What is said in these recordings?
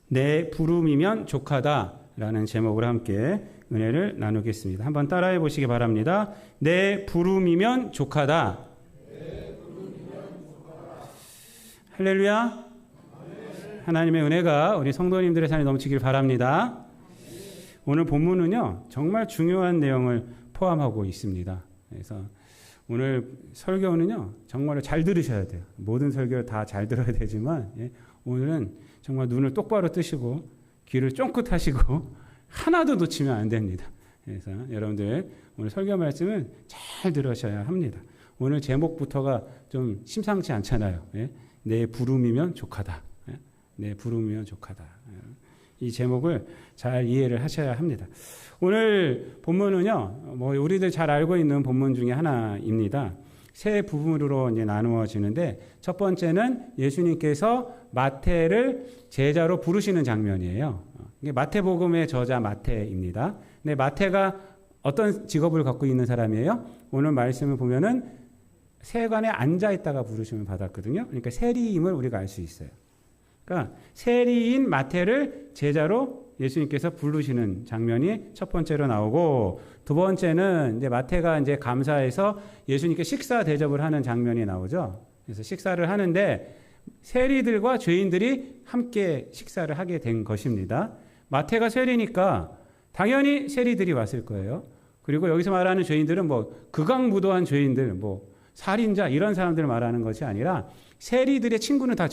내 부름이면 족하다라는 제목으로 함께 은혜를 나누겠습니다. 한번 따라해 보시기 바랍니다. 내 부름이면 족하다. 할렐루야. 하나님의 은혜가 우리 성도님들의 삶에 넘치길 바랍니다. 오늘 본문은요, 정말 중요한 내용을 포함하고 있습니다. 그래서 오늘 설교는요, 정말로 잘 들으셔야 돼요. 모든 설교를 다 잘 들어야 되지만, 오늘은 정말 눈을 똑바로 뜨시고, 귀를 쫑긋 하시고, 하나도 놓치면 안 됩니다. 그래서 여러분들 오늘 설교 말씀은 잘 들으셔야 합니다. 오늘 제목부터가 좀 심상치 않잖아요. 내 부름이면 족하다. 내 부름이면 족하다. 이 제목을 잘 이해를 하셔야 합니다. 오늘 본문은요, 우리들 잘 알고 있는 본문 중에 하나입니다. 세 부분으로 이제 나누어지는데, 첫 번째는 예수님께서 마태를 제자로 부르시는 장면이에요. 이게 마태복음의 저자 마태입니다. 근데 마태가 어떤 직업을 갖고 있는 사람이에요? 오늘 말씀을 보면은 세관에 앉아 있다가 부르심을 받았거든요. 그러니까 세리임을 우리가 알 수 있어요. 그러니까 세리인 마태를 제자로 예수님께서 부르시는 장면이 첫 번째로 나오고, 두 번째는 이제 마태가 이제 감사해서 예수님께 식사 대접을 하는 장면이 나오죠. 그래서 식사를 하는데 세리들과 죄인들이 함께 식사를 하게 된 것입니다. 마태가 세리니까 당연히 세리들이 왔을 거예요. 그리고 여기서 말하는 죄인들은 극악무도한 죄인들, 살인자 이런 사람들을 말하는 것이 아니라 세리들의 친구는 다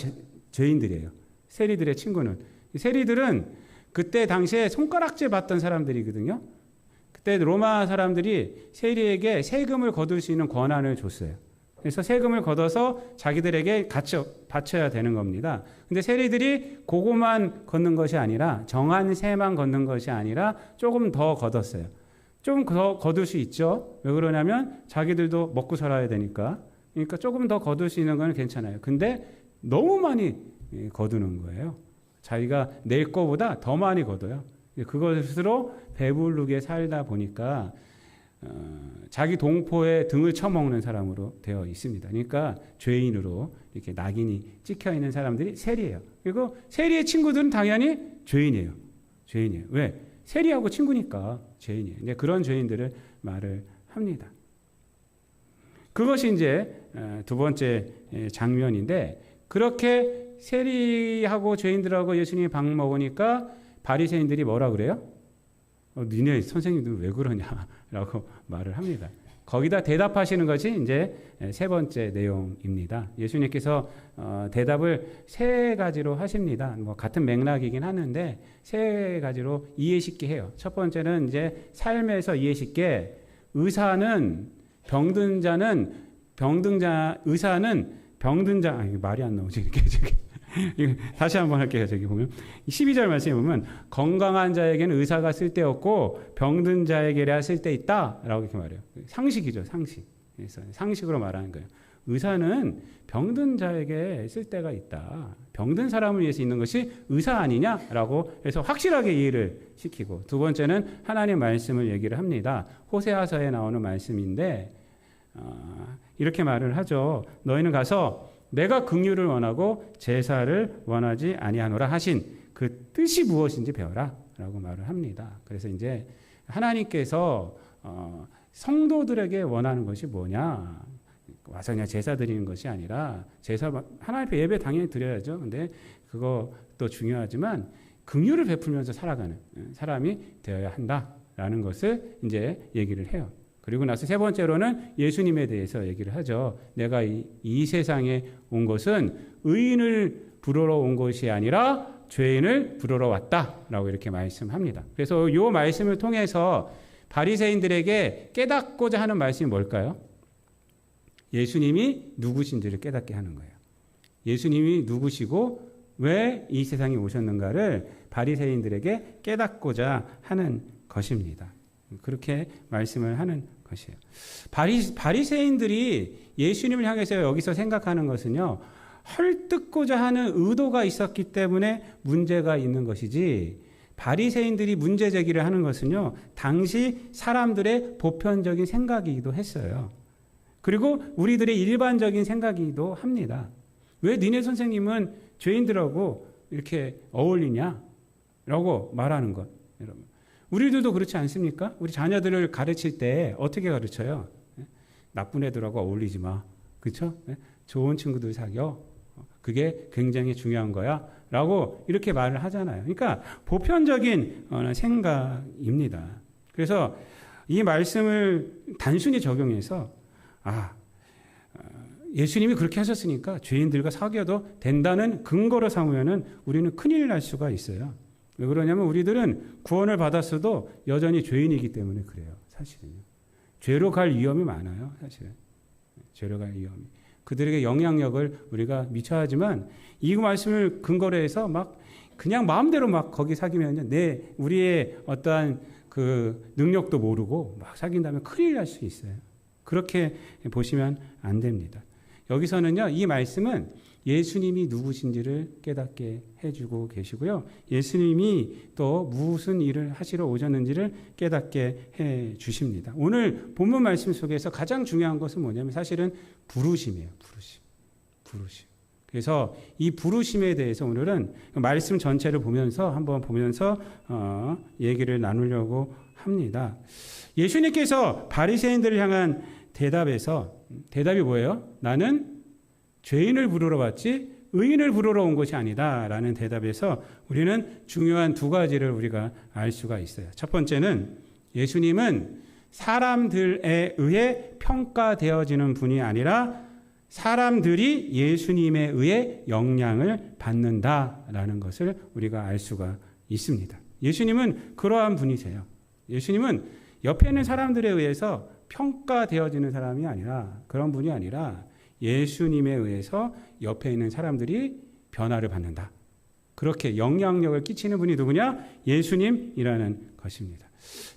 죄인들이에요. 세리들의 친구는. 세리들은 그때 당시에 손가락질 받던 사람들이거든요. 그때 로마 사람들이 세리에게 세금을 거둘 수 있는 권한을 줬어요. 그래서 세금을 걷어서 자기들에게 바쳐야 되는 겁니다. 근데 세리들이 그거만 걷는 것이 아니라, 정한 세만 걷는 것이 아니라 조금 더 걷었어요. 좀 더 거둘 수 있죠. 왜 그러냐면 자기들도 먹고 살아야 되니까. 그러니까 조금 더 거둘 수 있는 건 괜찮아요. 근데 너무 많이 거두는 거예요. 자기가 낼 거보다 더 많이 거둬요. 그것으로 배부르게 살다 보니까 자기 동포의 등을 쳐먹는 사람으로 되어 있습니다. 그러니까 죄인으로 이렇게 낙인이 찍혀 있는 사람들이 세리예요. 그리고 세리의 친구들은 당연히 죄인이에요. 죄인이에요. 왜? 세리하고 친구니까 죄인이에요. 이제 그런 죄인들을 말을 합니다. 그것이 이제 두 번째 장면인데, 그렇게 세리하고 죄인들하고 예수님이 밥 먹으니까 바리새인들이 뭐라 그래요? 니네 선생님들 왜 그러냐라고 말을 합니다. 거기다 대답하시는 것이 이제 세 번째 내용입니다. 예수님께서 대답을 세 가지로 하십니다. 같은 맥락이긴 하는데 세 가지로 이해 쉽게 해요. 첫 번째는 이제 삶에서 이해 쉽게, 의사는 병든 자, 말이 안 나오지, 이렇게. 다시 한번 할게요. 저기 보면 12절 말씀에 보면 건강한 자에게는 의사가 쓸데없고 병든 자에게야 쓸데있다 라고 이렇게 말해요. 상식이죠. 상식. 그래서 상식으로 말하는 거예요. 의사는 병든 자에게 쓸데가 있다. 병든 사람을 위해서 있는 것이 의사 아니냐라고 해서 확실하게 이해를 시키고, 두 번째는 하나님 말씀을 얘기를 합니다. 호세아서에 나오는 말씀인데 이렇게 말을 하죠. 너희는 가서 내가 긍휼을 원하고 제사를 원하지 아니하노라 하신 그 뜻이 무엇인지 배워라 라고 말을 합니다. 그래서 이제 하나님께서 성도들에게 원하는 것이 뭐냐, 와서 그냥 제사 드리는 것이 아니라, 제사 하나님 앞에 예배 당연히 드려야죠. 근데 그것도 중요하지만 긍휼을 베풀면서 살아가는 사람이 되어야 한다라는 것을 이제 얘기를 해요. 그리고 나서 세 번째로는 예수님에 대해서 얘기를 하죠. 내가 이 세상에 온 것은 의인을 부르러 온 것이 아니라 죄인을 부르러 왔다라고 이렇게 말씀합니다. 그래서 이 말씀을 통해서 바리새인들에게 깨닫고자 하는 말씀이 뭘까요? 예수님이 누구신지를 깨닫게 하는 거예요. 예수님이 누구시고 왜 이 세상에 오셨는가를 바리새인들에게 깨닫고자 하는 것입니다. 그렇게 말씀을 하는 것이에요. 바리새인들이 예수님을 향해서 여기서 생각하는 것은요, 헐뜯고자 하는 의도가 있었기 때문에 문제가 있는 것이지, 바리새인들이 문제 제기를 하는 것은요, 당시 사람들의 보편적인 생각이기도 했어요. 그리고 우리들의 일반적인 생각이기도 합니다. 왜 니네 선생님은 죄인들하고 이렇게 어울리냐라고 말하는 것. 여러분, 우리들도 그렇지 않습니까? 우리 자녀들을 가르칠 때 어떻게 가르쳐요? 나쁜 애들하고 어울리지 마. 그렇죠? 좋은 친구들 사귀어. 그게 굉장히 중요한 거야. 라고 이렇게 말을 하잖아요. 그러니까 보편적인 생각입니다. 그래서 이 말씀을 단순히 적용해서 예수님이 그렇게 하셨으니까 죄인들과 사귀어도 된다는 근거로 삼으면은 우리는 큰일 날 수가 있어요. 왜 그러냐면 우리들은 구원을 받았어도 여전히 죄인이기 때문에 그래요. 사실은요. 죄로 갈 위험이 많아요. 사실은. 죄로 갈 위험이. 그들에게 영향력을 우리가 미쳐하지만 이 말씀을 근거로 해서 막 그냥 마음대로 막 거기 사귀면 우리의 어떠한 그 능력도 모르고 막 사귄다면 큰일 날 수 있어요. 그렇게 보시면 안 됩니다. 여기서는요, 이 말씀은 예수님이 누구신지를 깨닫게 해주고 계시고요. 예수님이 또 무슨 일을 하시러 오셨는지를 깨닫게 해 주십니다. 오늘 본문 말씀 속에서 가장 중요한 것은 뭐냐면 사실은 부르심이에요. 부르심. 그래서 이 부르심에 대해서 오늘은 말씀 전체를 한번 보면서 얘기를 나누려고 합니다. 예수님께서 바리새인들을 향한 대답이 뭐예요? 나는 죄인을 부르러 왔지 의인을 부르러 온 것이 아니다라는 대답에서 우리는 중요한 두 가지를 우리가 알 수가 있어요. 첫 번째는 예수님은 사람들에 의해 평가되어지는 분이 아니라 사람들이 예수님에 의해 영향을 받는다라는 것을 우리가 알 수가 있습니다. 예수님은 그러한 분이세요. 예수님은 옆에 있는 사람들에 의해서 평가되어지는 사람이 아니라 그런 분이 아니라 예수님에 의해서 옆에 있는 사람들이 변화를 받는다. 그렇게 영향력을 끼치는 분이 누구냐? 예수님이라는 것입니다.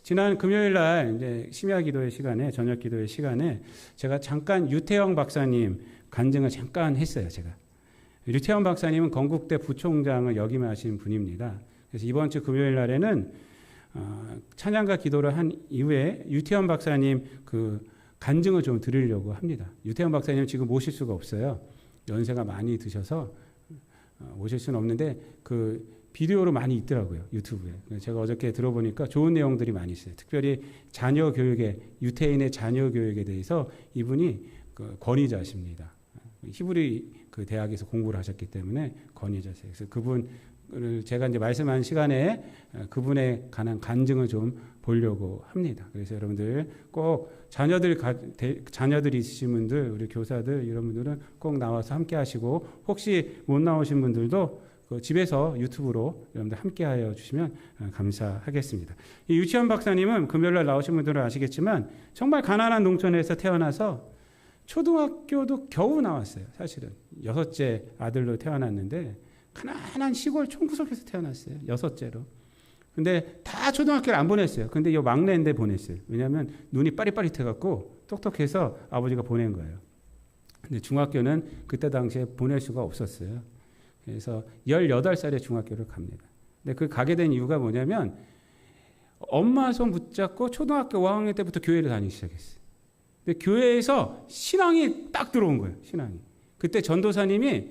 지난 금요일 날 이제 심야 기도의 시간에 저녁 기도의 시간에 제가 잠깐 유태영 박사님 간증을 잠깐 했어요. 제가 유태영 박사님은 건국대 부총장을 역임하신 분입니다. 그래서 이번 주 금요일 날에는 찬양과 기도를 한 이후에 유태영 박사님 그 간증을 좀 드리려고 합니다. 유태영 박사님 지금 모실 수가 없어요. 연세가 많이 드셔서 모실 수는 없는데 그 비디오로 많이 있더라고요. 유튜브에. 제가 어저께 들어보니까 좋은 내용들이 많이 있어요. 특별히 자녀 교육에 유태인의 자녀 교육에 대해서 이분이 그 권위자십니다. 히브리 그 대학에서 공부를 하셨기 때문에 권위자세요. 그래서 그분을 제가 이제 말씀한 시간에 그분에 관한 간증을 좀 보려고 합니다. 그래서 여러분들 꼭 자녀들이 있으신 분들, 우리 교사들 이런 분들은 꼭 나와서 함께 하시고 혹시 못 나오신 분들도 그 집에서 유튜브로 여러분들 함께하여 주시면 감사하겠습니다. 이 유치원 박사님은 금요일날 나오신 분들은 아시겠지만 정말 가난한 농촌에서 태어나서 초등학교도 겨우 나왔어요. 사실은 6째 아들로 태어났는데 가난한 시골 총구석에서 태어났어요. 6째로. 근데 다 초등학교를 안 보냈어요. 근데 이 막내인데 보냈어요. 왜냐하면 눈이 빠릿빠릿해갖고 똑똑해서 아버지가 보낸 거예요. 근데 중학교는 그때 당시에 보낼 수가 없었어요. 그래서 18살에 중학교를 갑니다. 근데 그 가게 된 이유가 뭐냐면 엄마 손 붙잡고 초등학교 5학년 때부터 교회를 다니기 시작했어요. 근데 교회에서 신앙이 딱 들어온 거예요. 신앙이. 그때 전도사님이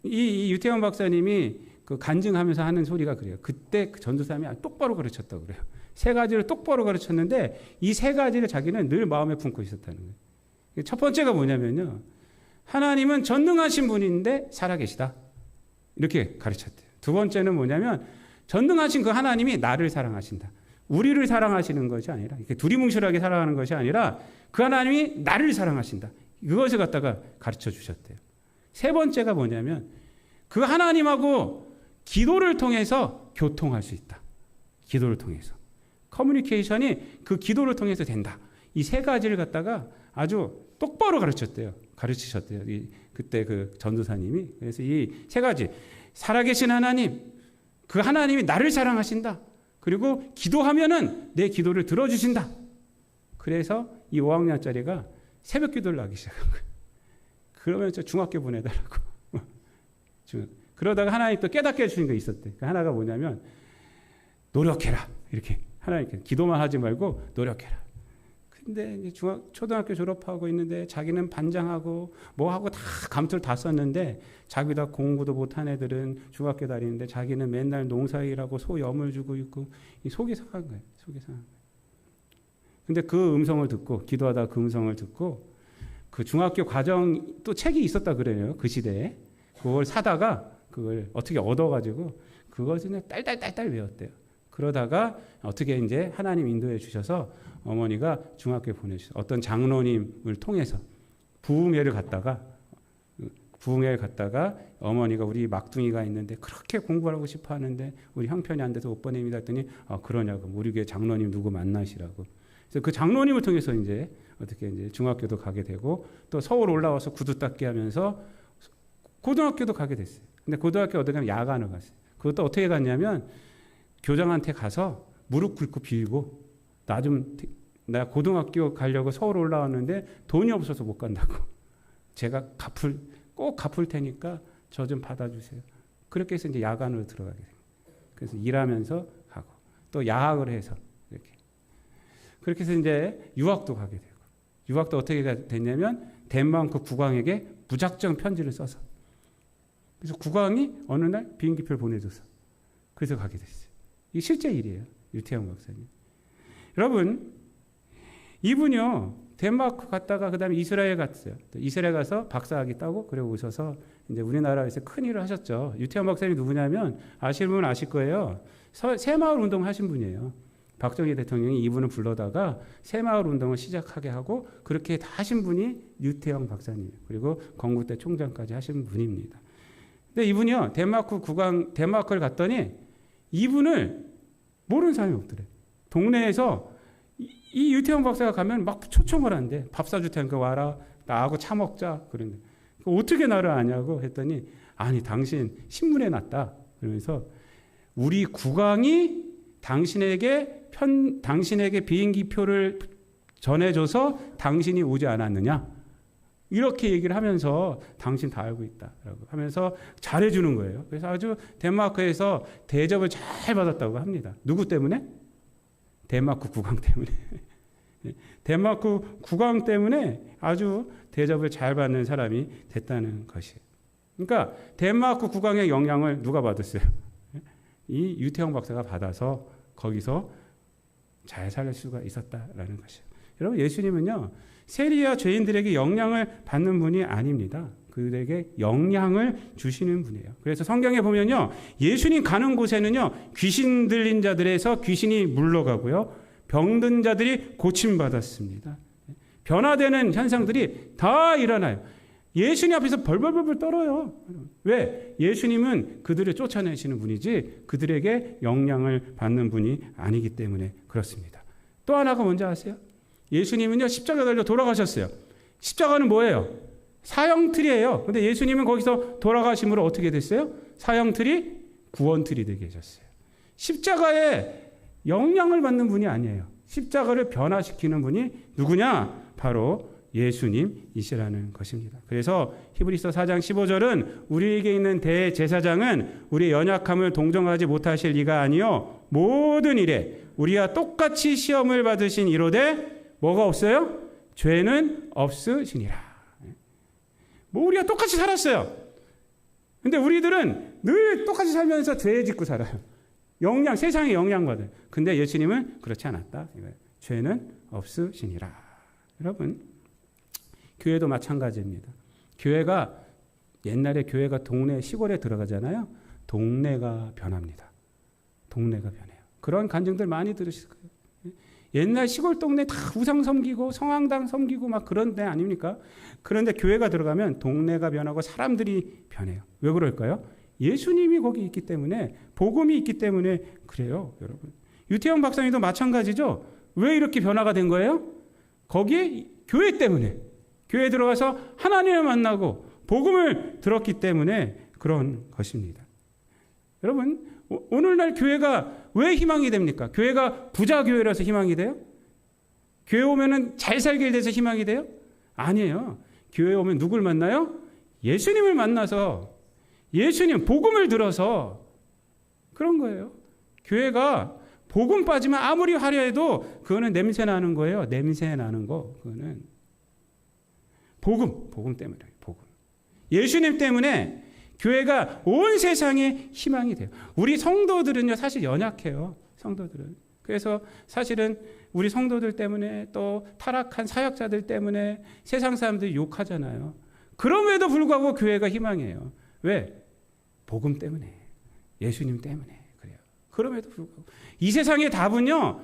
이 유태원 박사님이 그 간증하면서 하는 소리가 그래요. 그때 그 전도사님이 똑바로 가르쳤다고 그래요. 3가지를 똑바로 가르쳤는데 이 3가지를 자기는 늘 마음에 품고 있었다는 거예요. 첫 번째가 뭐냐면요. 하나님은 전능하신 분인데 살아계시다. 이렇게 가르쳤대요. 두 번째는 뭐냐면 전능하신 그 하나님이 나를 사랑하신다. 우리를 사랑하시는 것이 아니라 이렇게 두리뭉실하게 사랑하는 것이 아니라 그 하나님이 나를 사랑하신다. 이것을 갖다가 가르쳐 주셨대요. 세 번째가 뭐냐면 그 하나님하고 기도를 통해서 교통할 수 있다. 기도를 통해서. 커뮤니케이션이 그 기도를 통해서 된다. 이 3가지를 갖다가 아주 똑바로 가르치셨대요. 그때 그 전도사님이. 그래서 이 3가지. 살아계신 하나님, 그 하나님이 나를 사랑하신다. 그리고 기도하면은 내 기도를 들어주신다. 그래서 이 5학년짜리가 새벽 기도를 하기 시작한 거예요. 그러면서 중학교 보내달라고. 그러다가 하나님 또 깨닫게 해주신 게 있었대. 그 하나가 뭐냐면 노력해라. 이렇게 하나님께 기도만 하지 말고 노력해라. 근데 이제 초등학교 졸업하고 있는데 자기는 반장하고 뭐하고 다 감투를 다 썼는데 자기다 공부도 못한 애들은 중학교 다니는데 자기는 맨날 농사일하고 소 염을 주고 있고 이 속이 상한 거예요. 속이 상한 거예요. 근데 그 음성을 듣고 기도하다 그 음성을 듣고 그 중학교 과정 또 책이 있었다 그래요. 그 시대에. 그걸 사다가 그걸 어떻게 얻어가지고 그것을 딸딸 외웠대요. 그러다가 어떻게 이제 하나님 인도해 주셔서 어머니가 중학교에 보내주셔서 어떤 장로님을 통해서 부흥회를 갔다가 어머니가 우리 막둥이가 있는데 그렇게 공부하고 싶어 하는데 우리 형편이 안 돼서 못 보냅니다 했더니 그러냐고 우리 교회 장로님 누구 만나시라고. 그래서 그 장로님을 통해서 이제 어떻게 이제 중학교도 가게 되고 또 서울 올라와서 구두 닦기 하면서 고등학교도 가게 됐어요. 근데 고등학교 어디 가면 야간을 갔어요. 그것도 어떻게 갔냐면 교장한테 가서 무릎 꿇고 빌고 나 고등학교 가려고 서울 올라왔는데 돈이 없어서 못 간다고. 제가 꼭 갚을 테니까 저 좀 받아주세요. 그렇게 해서 이제 야간으로 들어가게 돼요. 그래서 일하면서 하고 또 야학을 해서 이렇게. 그렇게 해서 이제 유학도 가게 되고. 유학도 어떻게 됐냐면 덴마크 국왕에게 무작정 편지를 써서. 그래서 국왕이 어느 날 비행기표를 보내줘서. 그래서 가게 됐어요. 이게 실제 일이에요. 유태영 박사님. 여러분, 이분이요, 덴마크 갔다가 그 다음에 이스라엘 갔어요. 이스라엘 가서 박사학위 따고 그리고 오셔서 이제 우리나라에서 큰 일을 하셨죠. 유태영 박사님이 누구냐면 아시는 분은 아실 거예요. 새마을 운동 하신 분이에요. 박정희 대통령이 이분을 불러다가 새마을 운동을 시작하게 하고 그렇게 다 하신 분이 유태영 박사님 그리고 건국대 총장까지 하신 분입니다. 근데 이분이요, 덴마크를 갔더니 이분을 모르는 사람이 없더래. 동네에서 이 유태영 박사가 가면 막 초청을 한대. 밥 사줄 테니까 와라. 나하고 차 먹자. 그런데 어떻게 나를 아냐고 했더니 아니 당신 신문에 났다. 그러면서 우리 국왕이 당신에게 비행기표를 전해줘서 당신이 오지 않았느냐. 이렇게 얘기를 하면서 당신 다 알고 있다라고 하면서 잘해주는 거예요. 그래서 아주 덴마크에서 대접을 잘 받았다고 합니다. 누구 때문에? 덴마크 국왕 때문에. 덴마크 국왕 때문에 아주 대접을 잘 받는 사람이 됐다는 것이에요. 그러니까 덴마크 국왕의 영향을 누가 받았어요? 이 유태영 박사가 받아서 거기서 잘 살 수가 있었다라는 것이에요. 여러분, 예수님은요, 세리와 죄인들에게 영향을 받는 분이 아닙니다. 그들에게 영향을 주시는 분이에요. 그래서 성경에 보면요, 예수님 가는 곳에는요, 귀신 들린 자들에서 귀신이 물러가고요, 병든 자들이 고침받았습니다. 변화되는 현상들이 다 일어나요. 예수님 앞에서 벌벌벌 떨어요. 왜? 예수님은 그들을 쫓아내시는 분이지 그들에게 영향을 받는 분이 아니기 때문에 그렇습니다. 또 하나가 뭔지 아세요? 예수님은요, 십자가 달려 돌아가셨어요. 십자가는 뭐예요? 사형틀이에요. 근데 예수님은 거기서 돌아가심으로 어떻게 됐어요? 사형틀이 구원틀이 되게 하셨어요. 십자가에 영향을 받는 분이 아니에요. 십자가를 변화시키는 분이 누구냐? 바로 예수님이시라는 것입니다. 그래서 히브리서 4장 15절은 우리에게 있는 대제사장은 우리의 연약함을 동정하지 못하실 이가 아니요 모든 일에 우리와 똑같이 시험을 받으신 이로되 뭐가 없어요? 죄는 없으시니라. 뭐 우리가 똑같이 살았어요. 근데 우리들은 늘 똑같이 살면서 죄 짓고 살아요. 세상에 영향받아요. 근데 예수님은 그렇지 않았다. 죄는 없으시니라. 여러분, 교회도 마찬가지입니다. 옛날에 교회가 동네 시골에 들어가잖아요. 동네가 변합니다. 동네가 변해요. 그런 간증들 많이 들으실 거예요. 옛날 시골 동네 다 우상 섬기고 성황당 섬기고 막 그런 데 아닙니까? 그런데 교회가 들어가면 동네가 변하고 사람들이 변해요. 왜 그럴까요? 예수님이 거기 있기 때문에, 복음이 있기 때문에 그래요, 여러분. 유태영 박사님도 마찬가지죠. 왜 이렇게 변화가 된 거예요? 거기에 교회 때문에. 교회에 들어가서 하나님을 만나고 복음을 들었기 때문에 그런 것입니다. 여러분, 오늘날 교회가 왜 희망이 됩니까? 교회가 부자 교회라서 희망이 돼요? 교회 오면은 잘 살게 돼서 희망이 돼요? 아니에요. 교회 오면 누굴 만나요? 예수님을 만나서 예수님 복음을 들어서 그런 거예요. 교회가 복음 빠지면 아무리 화려해도 그거는 냄새 나는 거예요. 냄새 나는 거. 그거는 복음 때문에 복음. 예수님 때문에 교회가 온 세상의 희망이 돼요. 우리 성도들은요, 사실 연약해요. 성도들은. 그래서 사실은 우리 성도들 때문에 또 타락한 사역자들 때문에 세상 사람들이 욕하잖아요. 그럼에도 불구하고 교회가 희망이에요. 왜? 복음 때문에. 예수님 때문에. 그래요. 그럼에도 불구하고. 이 세상의 답은요,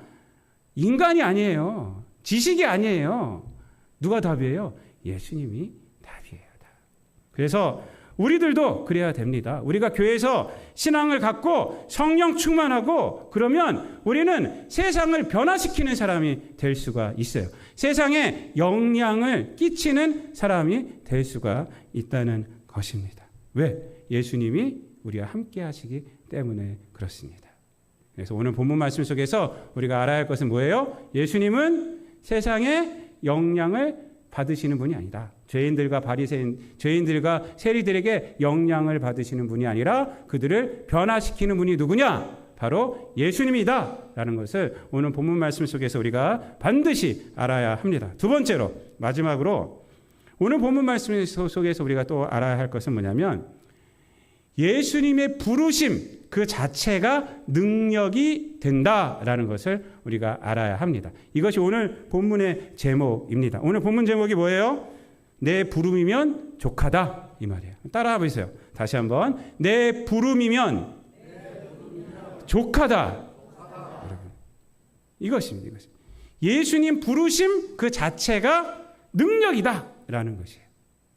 인간이 아니에요. 지식이 아니에요. 누가 답이에요? 예수님이 답이에요. 답. 그래서 우리들도 그래야 됩니다. 우리가 교회에서 신앙을 갖고 성령 충만하고 그러면 우리는 세상을 변화시키는 사람이 될 수가 있어요. 세상에 영향을 끼치는 사람이 될 수가 있다는 것입니다. 왜? 예수님이 우리와 함께 하시기 때문에 그렇습니다. 그래서 오늘 본문 말씀 속에서 우리가 알아야 할 것은 뭐예요? 예수님은 세상에 영향을 받으시는 분이 아니다. 죄인들과 바리새인, 죄인들과 세리들에게 영향을 받으시는 분이 아니라 그들을 변화시키는 분이 누구냐? 바로 예수님이다. 라는 것을 오늘 본문 말씀 속에서 우리가 반드시 알아야 합니다. 두 번째로, 마지막으로 오늘 본문 말씀 속에서 우리가 또 알아야 할 것은 뭐냐면 예수님의 부르심 그 자체가 능력이 된다라는 것을 우리가 알아야 합니다. 이것이 오늘 본문의 제목입니다. 오늘 본문 제목이 뭐예요? 내 부름이면 족하다 이 말이에요. 따라해 보세요. 다시 한번. 내 부름이면 족하다. 여러분, 이것입니다. 이것입니다. 예수님 부르심 그 자체가 능력이다라는 것이에요.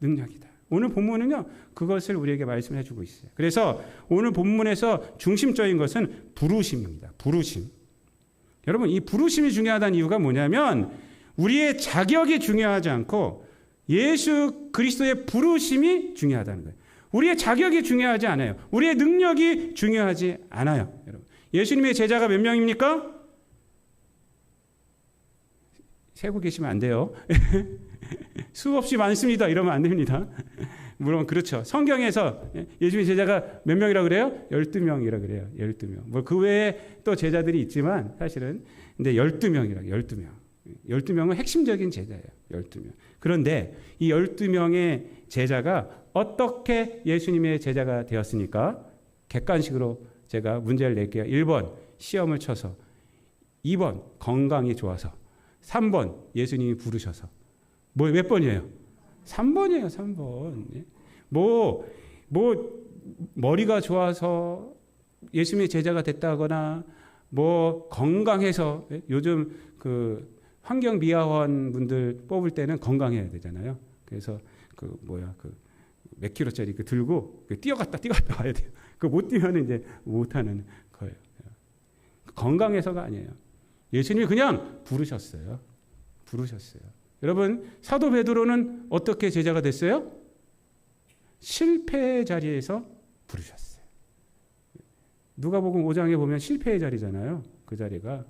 능력이다. 오늘 본문은요, 그것을 우리에게 말씀해 주고 있어요. 그래서 오늘 본문에서 중심적인 것은 부르심입니다. 부르심. 여러분, 이 부르심이 중요하다는 이유가 뭐냐면 우리의 자격이 중요하지 않고 예수 그리스도의 부르심이 중요하다는 거예요. 우리의 자격이 중요하지 않아요. 우리의 능력이 중요하지 않아요. 여러분, 예수님의 제자가 몇 명입니까? 세고 계시면 안 돼요. 수없이 많습니다. 이러면 안 됩니다. 물론 그렇죠. 성경에서 예수님의 제자가 몇 명이라고 그래요? 12명이라고 그래요. 12명. 뭐 그 외에 또 제자들이 있지만 사실은 근데 12명이라고 12명. 12명은 핵심적인 제자예요. 12명. 그런데 이 12명의 제자가 어떻게 예수님의 제자가 되었습니까? 객관식으로 제가 문제를 낼게요. 1번 시험을 쳐서, 2번 건강이 좋아서, 3번 예수님이 부르셔서. 뭐 몇 번이에요? 3번이에요. 3번. 머리가 좋아서 예수님의 제자가 됐다거나 뭐 건강해서, 요즘 그 환경미화원 분들 뽑을 때는 건강해야 되잖아요. 그래서 몇 킬로짜리 들고 뛰어갔다 와야 돼요. 그거 못 뛰면 이제 못하는 거예요. 건강해서가 아니에요. 예수님이 그냥 부르셨어요. 여러분, 사도 베드로는 어떻게 제자가 됐어요? 실패의 자리에서 부르셨어요. 누가복음 5장에 보면 실패의 자리잖아요. 그 자리가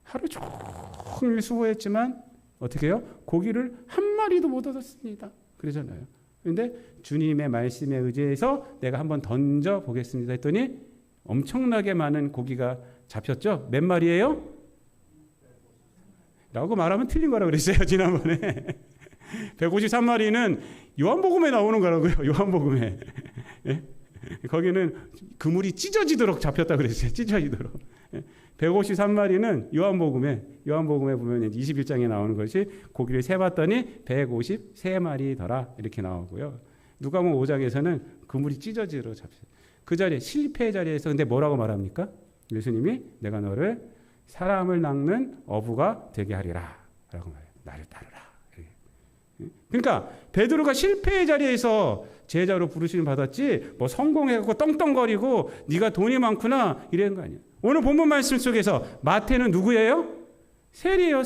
하루 종일 수고했지만 어떻게 해요? 고기를 한 마리도 못 얻었습니다. 그러잖아요. 그런데 주님의 말씀에 의지해서 내가 한번 던져보겠습니다 했더니 엄청나게 많은 고기가 잡혔죠. 몇 마리예요? 라고 말하면 틀린 거라고 그랬어요. 지난번에. 153마리는 요한복음에 나오는 거라고요. 요한복음에. 예? 거기는 그물이 찢어지도록 잡혔다고 그랬어요. 찢어지도록. 153마리는 요한복음에 보면 21장에 나오는 것이 고기를 세봤더니 153마리더라 이렇게 나오고요. 누가복음 5장에서는 그물이 찢어지도록 잡혔어요. 그 자리에, 실패의 자리에서 근데 뭐라고 말합니까? 예수님이 내가 너를 사람을 낚는 어부가 되게 하리라 라고 말해요. 나를 따르라. 그러니까 베드로가 실패의 자리에서 제자로 부르심을 받았지 뭐 성공해갖고 떵떵거리고 네가 돈이 많구나 이런 거 아니에요. 오늘 본문 말씀 속에서 마태는 누구예요? 세리예요.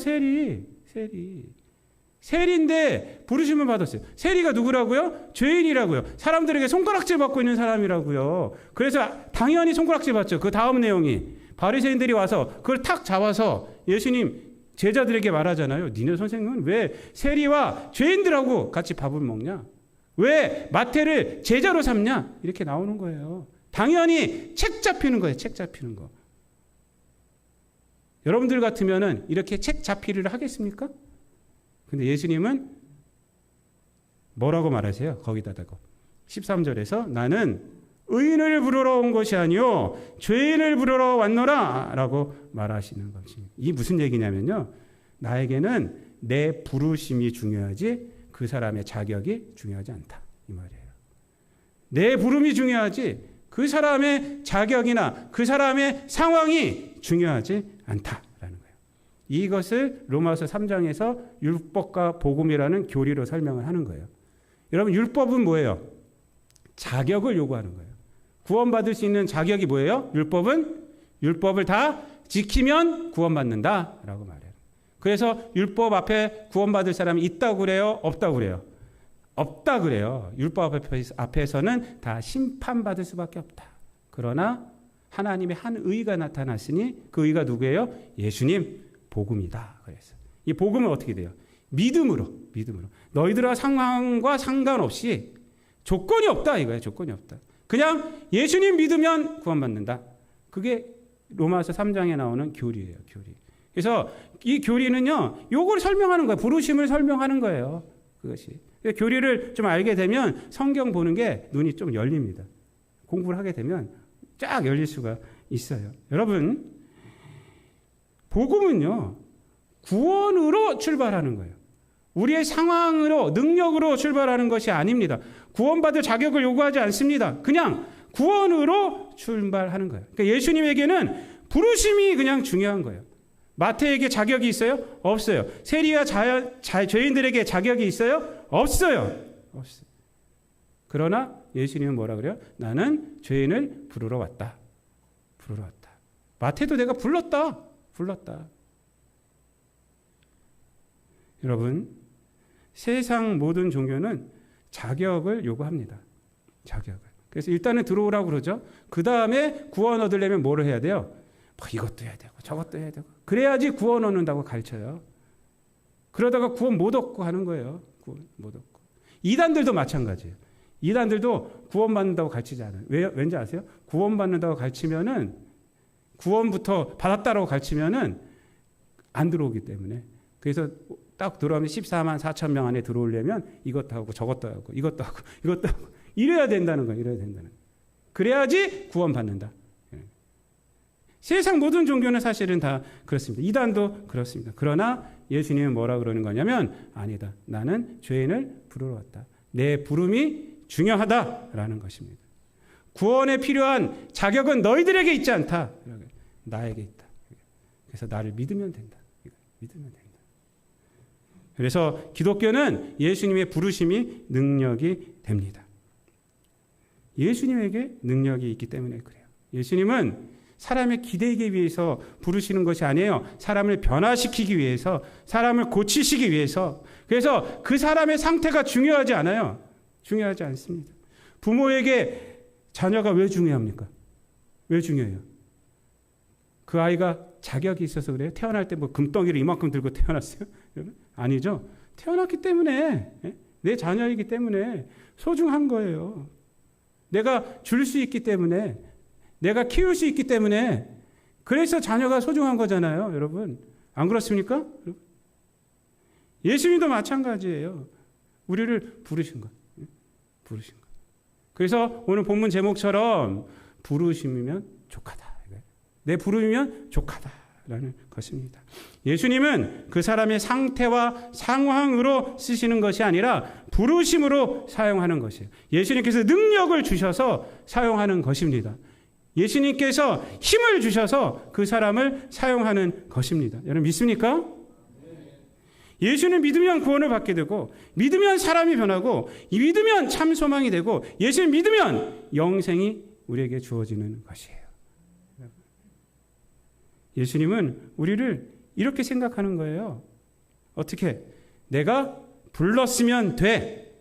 세리인데 부르심을 받았어요. 세리가 누구라고요? 죄인이라고요. 사람들에게 손가락질 받고 있는 사람이라고요. 그래서 당연히 손가락질 받죠. 그 다음 내용이 바리새인들이 와서 그걸 탁 잡아서 예수님 제자들에게 말하잖아요. 니네 선생님은 왜 세리와 죄인들하고 같이 밥을 먹냐? 왜 마태를 제자로 삼냐? 이렇게 나오는 거예요. 당연히 책 잡히는 거예요. 책 잡히는 거. 여러분들 같으면은 이렇게 책 자필을 하겠습니까? 근데 예수님은 뭐라고 말하세요? 거기다 대고 13절에서 나는 의인을 부르러 온 것이 아니요 죄인을 부르러 왔노라 라고 말하시는 것입니다. 이 무슨 얘기냐면요, 나에게는 내 부르심이 중요하지 그 사람의 자격이 중요하지 않다 이 말이에요. 내 부름이 중요하지 그 사람의 자격이나 그 사람의 상황이 중요하지 않다라는 거예요. 이것을 로마서 3장에서 율법과 복음이라는 교리로 설명을 하는 거예요. 여러분, 율법은 뭐예요? 자격을 요구하는 거예요. 구원받을 수 있는 자격이 뭐예요? 율법을 다 지키면 구원받는다라고 말해요. 그래서 율법 앞에 구원받을 사람이 있다고 그래요? 없다고 그래요? 없다 그래요. 율법 앞에서는 다 심판받을 수밖에 없다. 그러나 하나님의 한 의가 나타났으니 그 의가 누구예요? 예수님 복음이다. 그래서 이 복음은 어떻게 돼요? 믿음으로. 너희들의 상황과 상관없이 조건이 없다 이거예요. 조건이 없다. 그냥 예수님 믿으면 구원받는다. 그게 로마서 3장에 나오는 교리예요. 교리. 그래서 이 교리는요, 요걸 설명하는 거예요. 부르심을 설명하는 거예요. 그것이. 교리를 좀 알게 되면 성경 보는 게 눈이 좀 열립니다. 공부를 하게 되면 쫙 열릴 수가 있어요. 여러분, 복음은요, 구원으로 출발하는 거예요. 우리의 상황으로, 능력으로 출발하는 것이 아닙니다. 구원받을 자격을 요구하지 않습니다. 그냥 구원으로 출발하는 거예요. 그러니까 예수님에게는 부르심이 그냥 중요한 거예요. 마태에게 자격이 있어요? 없어요. 세리와 죄인들에게 자격이 있어요? 없어요. 그러나 예수님은 뭐라 그래요? 나는 죄인을 부르러 왔다. 마태도 내가 불렀다. 여러분, 세상 모든 종교는 자격을 요구합니다. 자격을. 그래서 일단은 들어오라고 그러죠. 그 다음에 구원 얻으려면 뭐를 해야 돼요? 이것도 해야 되고 저것도 해야 되고 그래야지 구원 얻는다고 가르쳐요. 그러다가 구원 못 얻고 하는 거예요. 구원 못 얻고. 이단들도 마찬가지예요. 이단들도 구원받는다고 가르치지 않아요. 왠지 아세요? 구원받는다고 가르치면은 구원부터 받았다라고 가르치면은 안 들어오기 때문에. 그래서 딱 들어오면 14만 4천 명 안에 들어오려면 이것도 하고 저것도 하고 이것도 하고 이래야 된다는 거예요. 그래야지 구원받는다. 세상 모든 종교는 사실은 다 그렇습니다. 이단도 그렇습니다. 그러나 예수님은 뭐라 그러는 거냐면 아니다. 나는 죄인을 부르러 왔다. 내 부름이 중요하다라는 것입니다. 구원에 필요한 자격은 너희들에게 있지 않다. 나에게 있다. 그래서 나를 믿으면 된다. 그래서 기독교는 예수님의 부르심이 능력이 됩니다. 예수님에게 능력이 있기 때문에 그래요. 예수님은 사람의 기대기 위해서 부르시는 것이 아니에요. 사람을 변화시키기 위해서, 사람을 고치시기 위해서. 그래서 그 사람의 상태가 중요하지 않아요. 중요하지 않습니다. 부모에게 자녀가 왜 중요합니까? 왜 중요해요? 그 아이가 자격이 있어서 그래요? 태어날 때 뭐 금덩이를 이만큼 들고 태어났어요? 아니죠. 태어났기 때문에, 내 자녀이기 때문에 소중한 거예요. 내가 줄 수 있기 때문에, 내가 키울 수 있기 때문에, 그래서 자녀가 소중한 거잖아요, 여러분. 안 그렇습니까? 예수님도 마찬가지예요. 우리를 부르신 것. 그래서 오늘 본문 제목처럼 부르심이면 족하다. 내 부름이면 족하다라는 것입니다. 예수님은 그 사람의 상태와 상황으로 쓰시는 것이 아니라 부르심으로 사용하는 것이에요. 예수님께서 능력을 주셔서 사용하는 것입니다. 예수님께서 힘을 주셔서 그 사람을 사용하는 것입니다. 여러분 믿습니까? 예수는 믿으면 구원을 받게 되고, 믿으면 사람이 변하고, 믿으면 참 소망이 되고, 예수를 믿으면 영생이 우리에게 주어지는 것이에요. 예수님은 우리를 이렇게 생각하는 거예요. 어떻게? 내가 불렀으면 돼.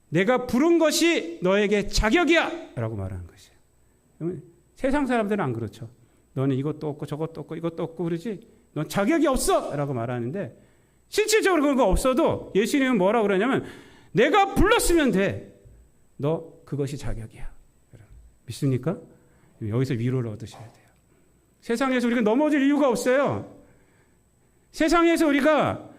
내가 부른 것이 너에게 자격이야 라고 말하는 것이에요. 세상 사람들은 안 그렇죠. 너는 이것도 없고 저것도 없고 이것도 없고 그러지, 넌 자격이 없어 라고 말하는데, 실질적으로 그런 거 없어도 예수님은 뭐라고 그러냐면 내가 불렀으면 돼. 너 그것이 자격이야. 믿습니까? 여기서 위로를 얻으셔야 돼요. 세상에서 우리가 넘어질 이유가 없어요. 세상에서 우리가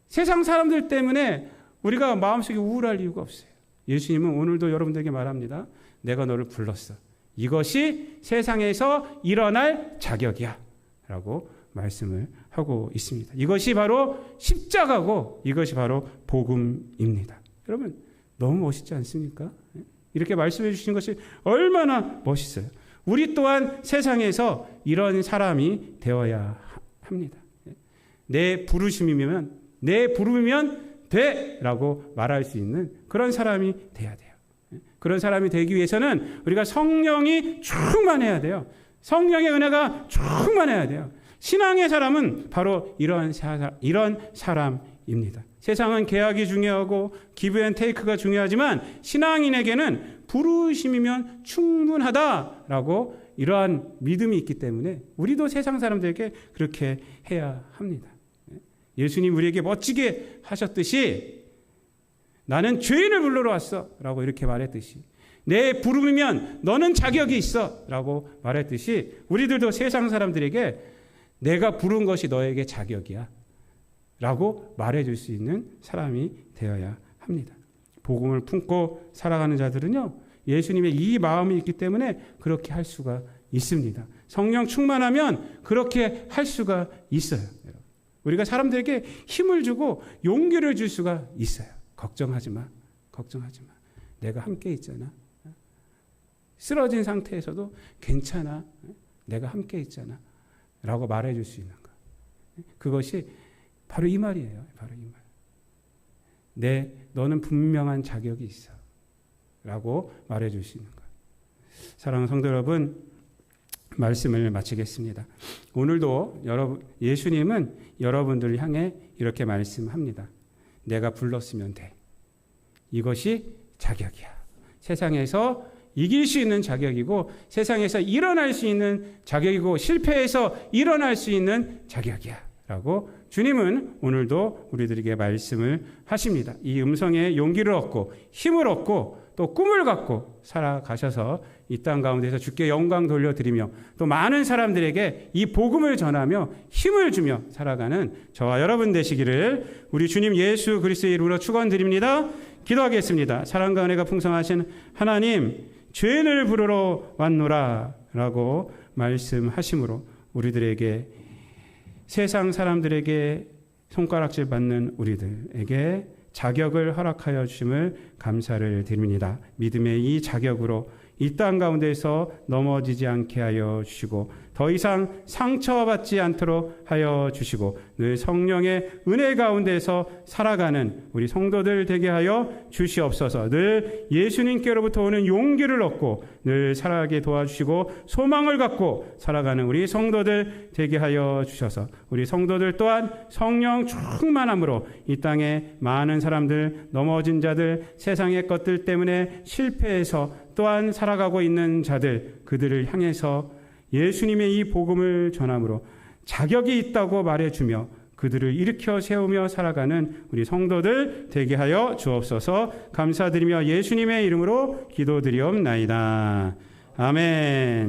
세상 사람들 때문에 우리가 마음속에 우울할 이유가 없어요. 예수님은 오늘도 여러분들에게 말합니다. 내가 너를 불렀어. 이것이 세상에서 일어날 자격이야 라고 말씀을 하고 있습니다. 이것이 바로 십자가고 이것이 바로 복음입니다. 여러분 너무 멋있지 않습니까? 이렇게 말씀해 주신 것이 얼마나 멋있어요. 우리 또한 세상에서 이런 사람이 되어야 합니다. 내 부르심이면 돼 라고 말할 수 있는 그런 사람이 돼야 돼요. 그런 사람이 되기 위해서는 우리가 성령이 충만해야 돼요. 성령의 은혜가 충만해야 돼요. 신앙의 사람은 바로 이런 사람입니다. 세상은 계약이 중요하고 기브 앤 테이크가 중요하지만 신앙인에게는 부르심이면 충분하다라고 이러한 믿음이 있기 때문에 우리도 세상 사람들에게 그렇게 해야 합니다. 예수님 우리에게 멋지게 하셨듯이 나는 죄인을 불러러 왔어 라고 이렇게 말했듯이 내 부름이면 너는 자격이 있어 라고 말했듯이 우리들도 세상 사람들에게 내가 부른 것이 너에게 자격이야 라고 말해줄 수 있는 사람이 되어야 합니다. 복음을 품고 살아가는 자들은요 예수님의 이 마음이 있기 때문에 그렇게 할 수가 있습니다. 성령 충만하면 그렇게 할 수가 있어요. 우리가 사람들에게 힘을 주고 용기를 줄 수가 있어요. 걱정하지 마. 내가 함께 있잖아. 쓰러진 상태에서도 괜찮아. 내가 함께 있잖아. 라고 말해줄 수 있는 것. 그것이 바로 이 말이에요. 바로 이 말. 너는 분명한 자격이 있어. 라고 말해줄 수 있는 것. 사랑하는 성도 여러분, 말씀을 마치겠습니다. 오늘도 예수님은 여러분들을 향해 이렇게 말씀합니다. 내가 불렀으면 돼. 이것이 자격이야. 세상에서 이길 수 있는 자격이고 세상에서 일어날 수 있는 자격이고 실패해서 일어날 수 있는 자격이야. 라고 주님은 오늘도 우리들에게 말씀을 하십니다. 이 음성에 용기를 얻고 힘을 얻고 또 꿈을 갖고 살아가셔서 이 땅 가운데서 주께 영광 돌려드리며 또 많은 사람들에게 이 복음을 전하며 힘을 주며 살아가는 저와 여러분 되시기를 우리 주님 예수 그리스도의 이름으로 축원드립니다. 기도하겠습니다. 사랑과 은혜가 풍성하신 하나님, 죄인을 부르러 왔노라 라고 말씀하심으로 우리들에게 세상 사람들에게 손가락질 받는 우리들에게 자격을 허락하여 주심을 감사를 드립니다. 믿음의 이 자격으로 이 땅 가운데서 넘어지지 않게 하여 주시고 더 이상 상처받지 않도록 하여 주시고 늘 성령의 은혜 가운데서 살아가는 우리 성도들 되게 하여 주시옵소서. 늘 예수님께로부터 오는 용기를 얻고 늘 살아가게 도와주시고 소망을 갖고 살아가는 우리 성도들 되게 하여 주셔서 우리 성도들 또한 성령 충만함으로 이 땅에 많은 사람들, 넘어진 자들, 세상의 것들 때문에 실패해서 또한 살아가고 있는 자들, 그들을 향해서 예수님의 이 복음을 전함으로 자격이 있다고 말해주며 그들을 일으켜 세우며 살아가는 우리 성도들 되게 하여 주옵소서. 감사드리며 예수님의 이름으로 기도드리옵나이다. 아멘.